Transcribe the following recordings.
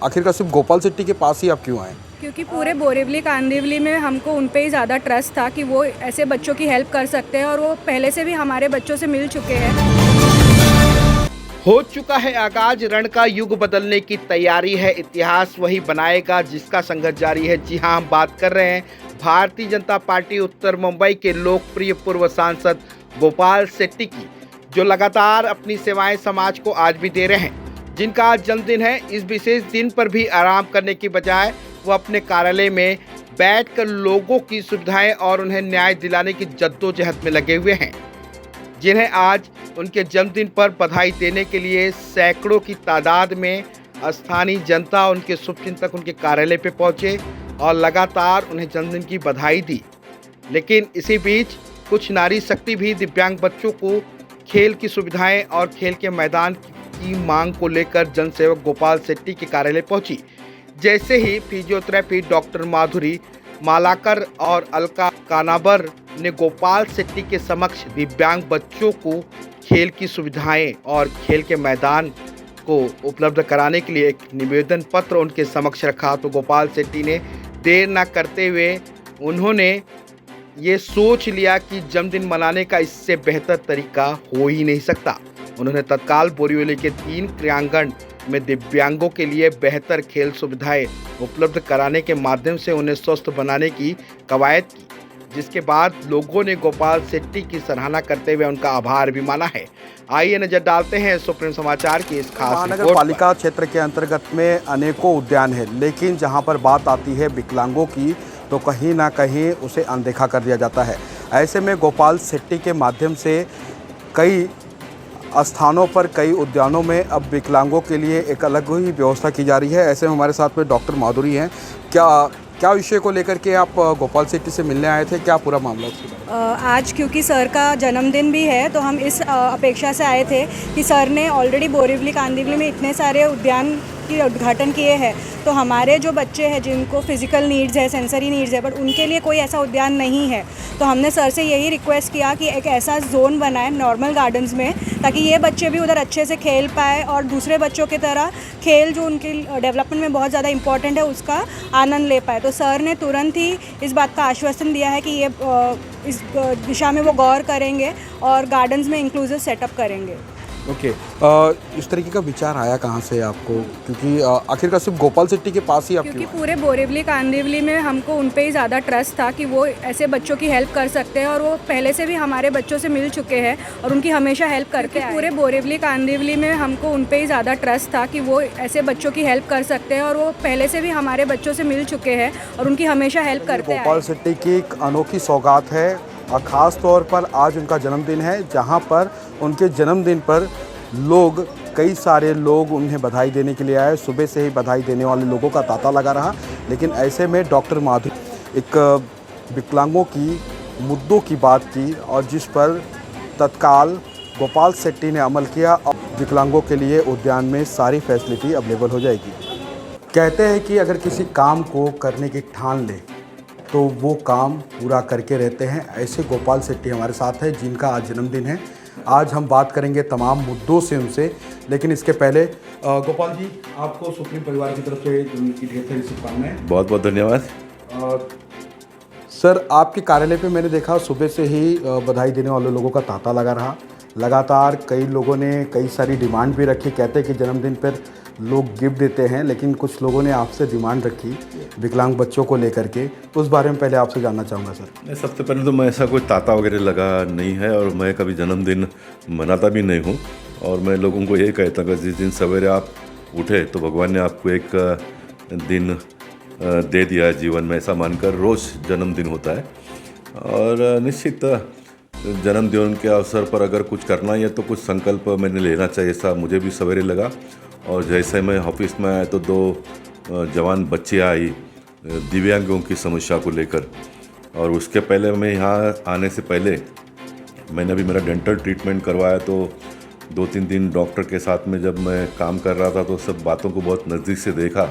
आखिरकार सिर्फ गोपाल सेट्टी के पास ही आप क्यों आए? क्योंकि पूरे बोरिवली कांदिवली में हमको उन पे ही ज़्यादा ट्रस्ट था कि वो ऐसे बच्चों की हेल्प कर सकते हैं और वो पहले से भी हमारे बच्चों से मिल चुके हैं। हो चुका है आगाज, रण का युग बदलने की तैयारी है, इतिहास वही बनाएगा जिसका संघर्ष जारी है। जी हां, हम बात कर रहे हैं भारतीय जनता पार्टी उत्तर मुंबई के लोकप्रिय पूर्व सांसद गोपाल सेट्टी की, जो लगातार अपनी सेवाएं समाज को आज भी दे रहे हैं। जिनका आज जन्मदिन है, इस विशेष दिन पर भी आराम करने की बजाय वो अपने कार्यालय में बैठकर लोगों की सुविधाएं और उन्हें न्याय दिलाने की जद्दोजहद में लगे हुए हैं। जिन्हें आज उनके जन्मदिन पर बधाई देने के लिए सैकड़ों की तादाद में स्थानीय जनता उनके शुभचिंतक उनके कार्यालय पे पहुंचे और लगातार उन्हें जन्मदिन की बधाई दी। लेकिन इसी बीच कुछ नारी शक्ति भी दिव्यांग बच्चों को खेल की सुविधाएं और खेल के मैदान की मांग को लेकर जनसेवक गोपाल सेट्टी के कार्यालय पहुंची। जैसे ही फिजियोथेरेपी डॉक्टर माधुरी मालाकर और अलका कानाबर ने गोपाल सेट्टी के समक्ष दिव्यांग बच्चों को खेल की सुविधाएं और खेल के मैदान को उपलब्ध कराने के लिए एक निवेदन पत्र उनके समक्ष रखा, तो गोपाल सेट्टी ने देर न करते हुए उन्होंने ये सोच लिया कि जन्मदिन मनाने का इससे बेहतर तरीका हो ही नहीं सकता। उन्होंने तत्काल बोरीवली के 3 क्रीड़ांगण में दिव्यांगों के लिए बेहतर खेल सुविधाएं उपलब्ध कराने के माध्यम से उन्हें स्वस्थ बनाने की कवायद की, जिसके बाद लोगों ने गोपाल सेट्टी की सराहना करते हुए उनका आभार भी माना है। आइए नजर डालते हैं सुप्रीम समाचार की इस खास महानगर पालिका क्षेत्र के अंतर्गत में अनेकों उद्यान है, लेकिन जहां पर बात आती है विकलांगों की तो कहीं ना कहीं उसे अनदेखा कर दिया जाता है। ऐसे में गोपाल सेट्टी के माध्यम से कई स्थानों पर, कई उद्यानों में अब विकलांगों के लिए एक अलग ही व्यवस्था की जा रही है। ऐसे में हमारे साथ में डॉक्टर माधुरी हैं। क्या विषय को लेकर के आप गोपाल सेट्टी से मिलने आए थे, क्या पूरा मामला उसके बारे में? आज क्योंकि सर का जन्मदिन भी है तो हम इस अपेक्षा से आए थे कि सर ने ऑलरेडी बोरिवली कांदिवली में इतने सारे उद्यान की उद्घाटन किए हैं, तो हमारे जो बच्चे हैं जिनको फिजिकल नीड्स है, सेंसरी नीड्स है, बट उनके लिए कोई ऐसा उद्यान नहीं है। तो हमने सर से यही रिक्वेस्ट किया कि एक ऐसा जोन बनाए नॉर्मल गार्डन्स में, ताकि ये बच्चे भी उधर अच्छे से खेल पाए और दूसरे बच्चों की तरह खेल जो उनके डेवलपमेंट में बहुत ज़्यादा इंपॉर्टेंट है उसका आनंद ले पाए। तो सर ने तुरंत ही इस बात का आश्वासन दिया है कि ये इस दिशा में वो गौर करेंगे और गार्डन्स में इंक्लूसिव सेटअप करेंगे। ओके, इस तरीके का विचार आया कहाँ से आपको? क्योंकि आखिरकार सिर्फ गोपाल सेट्टी के पास ही आप क्योंकि क्यों आए? पूरे बोरिवली कांदिवली में हमको उन पे ही ज़्यादा ट्रस्ट था कि वो ऐसे बच्चों की हेल्प कर सकते हैं और वो पहले से भी हमारे बच्चों से मिल चुके हैं और उनकी हमेशा हेल्प करते हैं। पूरे बोरिवली कांदिवली में हमको उन पे ही ज़्यादा ट्रस्ट था कि वो ऐसे बच्चों की हेल्प कर सकते हैं और वो पहले से भी हमारे बच्चों से मिल चुके हैं और उनकी हमेशा हेल्प करते हैं। गोपाल सेट्टी की एक अनोखी सौगात है और ख़ास तौर पर आज उनका जन्मदिन है, जहाँ पर उनके जन्मदिन पर कई सारे लोग उन्हें बधाई देने के लिए आए। सुबह से ही बधाई देने वाले लोगों का तांता लगा रहा। लेकिन ऐसे में डॉक्टर माधुरी एक विकलांगों की मुद्दों की बात की और जिस पर तत्काल गोपाल सेट्टी ने अमल किया। अब विकलांगों के लिए उद्यान में सारी फैसिलिटी अवेलेबल हो जाएगी। कहते हैं कि अगर किसी काम को करने की ठान ले तो वो काम पूरा करके रहते हैं। ऐसे गोपाल सेट्टी हमारे साथ है, जिनका आज जन्मदिन है। आज हम बात करेंगे तमाम मुद्दों से उनसे, लेकिन इसके पहले गोपाल जी, आपको सुप्रीम परिवार की तरफ से जन्मदिन की ढेर सारी शुभकामनाएं। बहुत बहुत धन्यवाद। सर, आपके कार्यालय पे मैंने देखा सुबह से ही बधाई देने वाले लोगों का तांता लगा रहा। लगातार कई लोगों ने कई सारी डिमांड भी रखी। कहते हैं कि जन्मदिन पर लोग गिफ्ट देते हैं, लेकिन कुछ लोगों ने आपसे डिमांड रखी विकलांग बच्चों को लेकर के। उस बारे में पहले आपसे जानना चाहूँगा सर। सबसे पहले तो मैं ऐसा कोई तांता वगैरह लगा नहीं है और मैं कभी जन्मदिन मनाता भी नहीं हूँ। और मैं लोगों को यही कहता हूँ कि जिस दिन सवेरे आप उठे तो भगवान ने आपको एक दिन दे दिया है जीवन में, ऐसा मानकर रोज़ जन्मदिन होता है। और निश्चित जन्मदिन के अवसर पर अगर कुछ करना ही है तो कुछ संकल्प मैंने लेना चाहिए, ऐसा मुझे भी सवेरे लगा। और जैसे मैं ऑफिस में आया तो 2 जवान बच्चे आई दिव्यांगों की समस्या को लेकर। और उसके पहले मैं यहाँ आने से पहले मैंने अभी मेरा डेंटल ट्रीटमेंट करवाया, तो 2-3 दिन डॉक्टर के साथ में जब मैं काम कर रहा था तो सब बातों को बहुत नज़दीक से देखा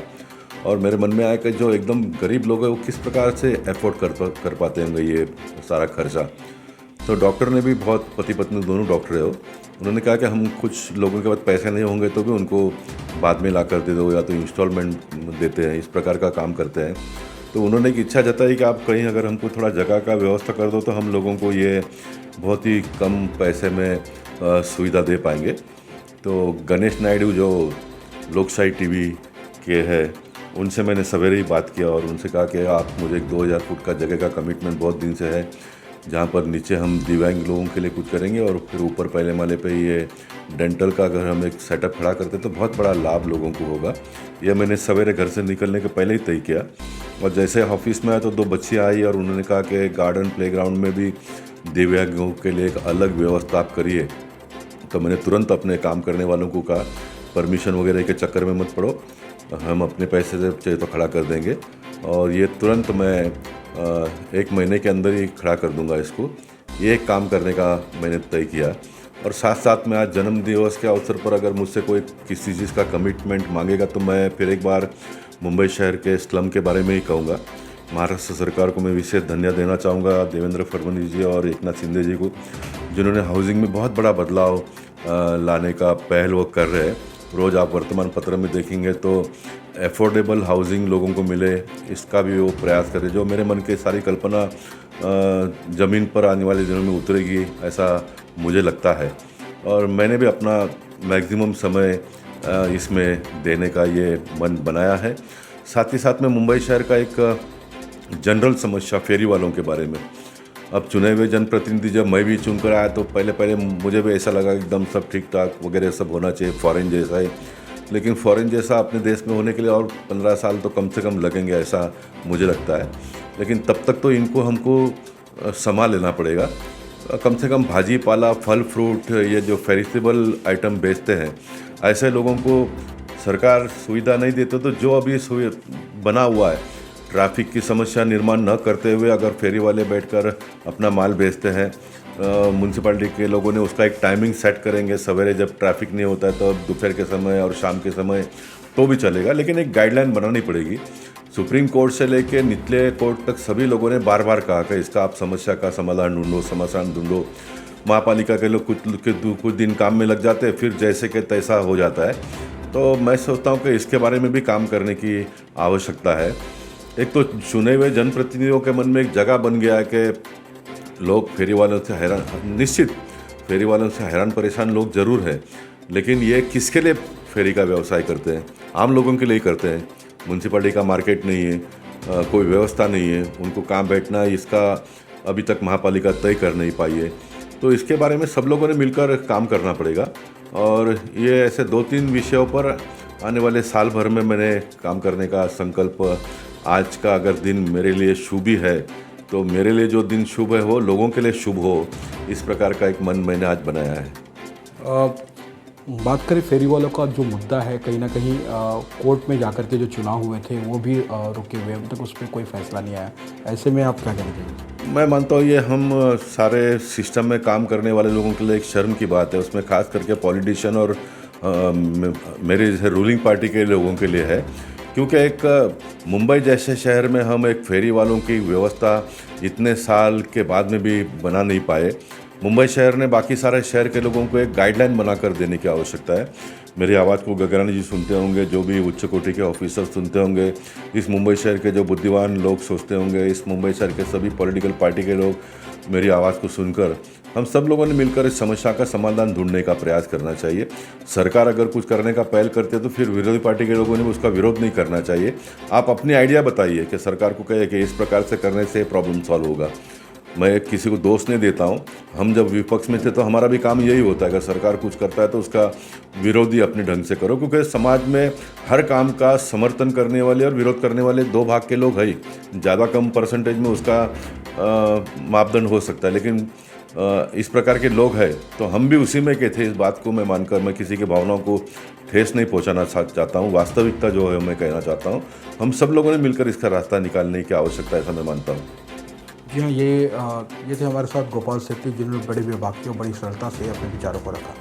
और मेरे मन में आया कि जो एकदम गरीब लोग हैं वो किस प्रकार से एफोर्ड कर पाते होंगे ये सारा खर्चा। तो डॉक्टर ने भी बहुत, पति पत्नी दोनों डॉक्टर है वो, उन्होंने कहा कि हम कुछ लोगों के पास पैसे नहीं होंगे तो भी उनको बाद में ला कर दे दो या तो इंस्टॉलमेंट देते हैं, इस प्रकार का काम करते हैं। तो उन्होंने एक इच्छा जताई कि आप कहीं अगर हमको थोड़ा जगह का व्यवस्था कर दो तो हम लोगों को ये बहुत ही कम पैसे में सुविधा दे पाएंगे। तो गणेश नायडू जो लोकशाही टीवी के है, उनसे मैंने सवेरे ही बात किया और उनसे कहा कि आप मुझे 2000 फुट का जगह का कमिटमेंट बहुत दिन से है, जहाँ पर नीचे हम दिव्यांग लोगों के लिए कुछ करेंगे और फिर ऊपर पहले माले पे ये डेंटल का अगर हम एक सेटअप खड़ा करते तो बहुत बड़ा लाभ लोगों को होगा। यह मैंने सवेरे घर से निकलने के पहले ही तय किया। और जैसे ऑफिस में आया तो 2 बच्चियाँ आई और उन्होंने कहा कि गार्डन प्लेग्राउंड में भी दिव्यांगों के लिए एक अलग व्यवस्था आप करिए। तो मैंने तुरंत अपने काम करने वालों को कहा, परमिशन वगैरह के चक्कर में मत पड़ो, हम अपने पैसे से चाहिए तो खड़ा कर देंगे और ये तुरंत मैं 1 महीने के अंदर ही खड़ा कर दूंगा इसको। ये एक काम करने का मैंने तय किया। और साथ साथ में आज जन्म दिवस के अवसर पर अगर मुझसे कोई किसी चीज़ का कमिटमेंट मांगेगा तो मैं फिर एक बार मुंबई शहर के स्लम के बारे में ही कहूँगा। महाराष्ट्र सरकार को मैं विशेष धन्यवाद देना चाहूँगा, देवेंद्र फडणवीस जी और एकनाथ शिंदे जी को, जिन्होंने हाउसिंग में बहुत बड़ा बदलाव लाने का पहल वो कर रहे हैं। रोज़ आप वर्तमान पत्र में देखेंगे तो एफोर्डेबल हाउसिंग लोगों को मिले, इसका भी वो प्रयास करे। जो मेरे मन की सारी कल्पना ज़मीन पर आने वाले दिनों में उतरेगी, ऐसा मुझे लगता है। और मैंने भी अपना मैक्सिमम समय इसमें देने का ये मन बनाया है। साथ ही साथ में मुंबई शहर का एक जनरल समस्या फेरी वालों के बारे में, अब चुने हुए जनप्रतिनिधि जब मैं भी चुनकर आया तो पहले मुझे भी ऐसा लगा एकदम सब ठीक ठाक वगैरह सब होना चाहिए, फॉरेन जैसा ही। लेकिन फॉरेन जैसा अपने देश में होने के लिए और 15 साल तो कम से कम लगेंगे, ऐसा मुझे लगता है। लेकिन तब तक तो इनको हमको संभाल लेना पड़ेगा। कम से कम भाजी पाला, फल फ्रूट, ये जो पेरिशेबल आइटम बेचते हैं, ऐसे लोगों को सरकार सुविधा नहीं देते। तो जो अभी बना हुआ है, ट्रैफिक की समस्या निर्माण न करते हुए अगर फेरी वाले बैठकर अपना माल बेचते हैं, म्यूनसिपैलिटी के लोगों ने उसका एक टाइमिंग सेट करेंगे, सवेरे जब ट्रैफिक नहीं होता है तो दोपहर के समय और शाम के समय तो भी चलेगा। लेकिन एक गाइडलाइन बनानी पड़ेगी। सुप्रीम कोर्ट से लेकर निचले कोर्ट तक सभी लोगों ने बार बार कहा कि इसका आप समस्या का समाधान ढूंढो। महापालिका के लोग कुछ दिन काम में लग जाते हैं, फिर जैसे कि तैसा हो जाता है। तो मैं सोचता हूँ कि इसके बारे में भी काम करने की आवश्यकता है। एक तो चुने हुए जनप्रतिनिधियों के मन में एक जगह बन गया है कि लोग फेरी वालों से हैरान, निश्चित फेरी वालों से हैरान परेशान लोग ज़रूर हैं, लेकिन ये किसके लिए फेरी का व्यवसाय करते हैं? आम लोगों के लिए ही करते हैं। म्यूनसिपैलिटी का मार्केट नहीं है, कोई व्यवस्था नहीं है, उनको कहाँ बैठना है इसका अभी तक महापालिका तय कर नहीं पाई है। तो इसके बारे में सब लोगों ने मिलकर काम करना पड़ेगा। और ये ऐसे 2-3 विषयों पर आने वाले साल भर में मैंने काम करने का संकल्प, आज का अगर दिन मेरे लिए शुभ ही है तो मेरे लिए जो दिन शुभ है वो लोगों के लिए शुभ हो, इस प्रकार का एक मन मैंने आज बनाया है। बात करें फेरी वालों का जो मुद्दा है, कहीं ना कहीं कोर्ट में जाकर के जो चुनाव हुए थे वो भी रुके हुए, अब तक उस पर कोई फैसला नहीं आया। ऐसे में आप क्या कहना चाहिए? मैं मानता हूँ ये हम सारे सिस्टम में काम करने वाले लोगों के लिए एक शर्म की बात है, उसमें खास करके पॉलिटिशियन और मेरे जैसे रूलिंग पार्टी के लोगों के लिए है। क्योंकि एक मुंबई जैसे शहर में हम एक फेरी वालों की व्यवस्था इतने साल के बाद में भी बना नहीं पाए। मुंबई शहर ने बाकी सारे शहर के लोगों को एक गाइडलाइन बनाकर देने की आवश्यकता है। मेरी आवाज़ को गगरानी जी सुनते होंगे, जो भी उच्च कोटि के ऑफिसर सुनते होंगे, इस मुंबई शहर के जो बुद्धिमान लोग सोचते होंगे, इस मुंबई शहर के सभी पॉलिटिकल पार्टी के लोग मेरी आवाज़ को सुनकर हम सब लोगों ने मिलकर इस समस्या का समाधान ढूंढने का प्रयास करना चाहिए। सरकार अगर कुछ करने का पहल करती है तो फिर विरोधी पार्टी के लोगों ने उसका विरोध नहीं करना चाहिए। आप अपनी आइडिया बताइए कि सरकार को कहे कि इस प्रकार से करने से प्रॉब्लम सॉल्व होगा। मैं किसी को दोष नहीं देता हूँ। हम जब विपक्ष में थे तो हमारा भी काम यही होता है कि सरकार कुछ करता है तो उसका विरोधी अपने ढंग से करो, क्योंकि समाज में हर काम का समर्थन करने वाले और विरोध करने वाले 2 भाग के लोग हैं। ज़्यादा कम परसेंटेज में उसका मापदंड हो सकता है, लेकिन इस प्रकार के लोग हैं तो हम भी उसी में के थे। इस बात को मैं मानकर मैं किसी की भावनाओं को ठेस नहीं पहुंचाना चाहता हूं। वास्तविकता जो है मैं कहना चाहता हूं, हम सब लोगों ने मिलकर इसका रास्ता निकालने की आवश्यकता है, ऐसा मैं मानता हूं। जी हाँ, ये थे हमारे साथ गोपाल सेठी, जिन्होंने बड़े विभाग की और बड़ी सरलता से अपने विचारों को रखा।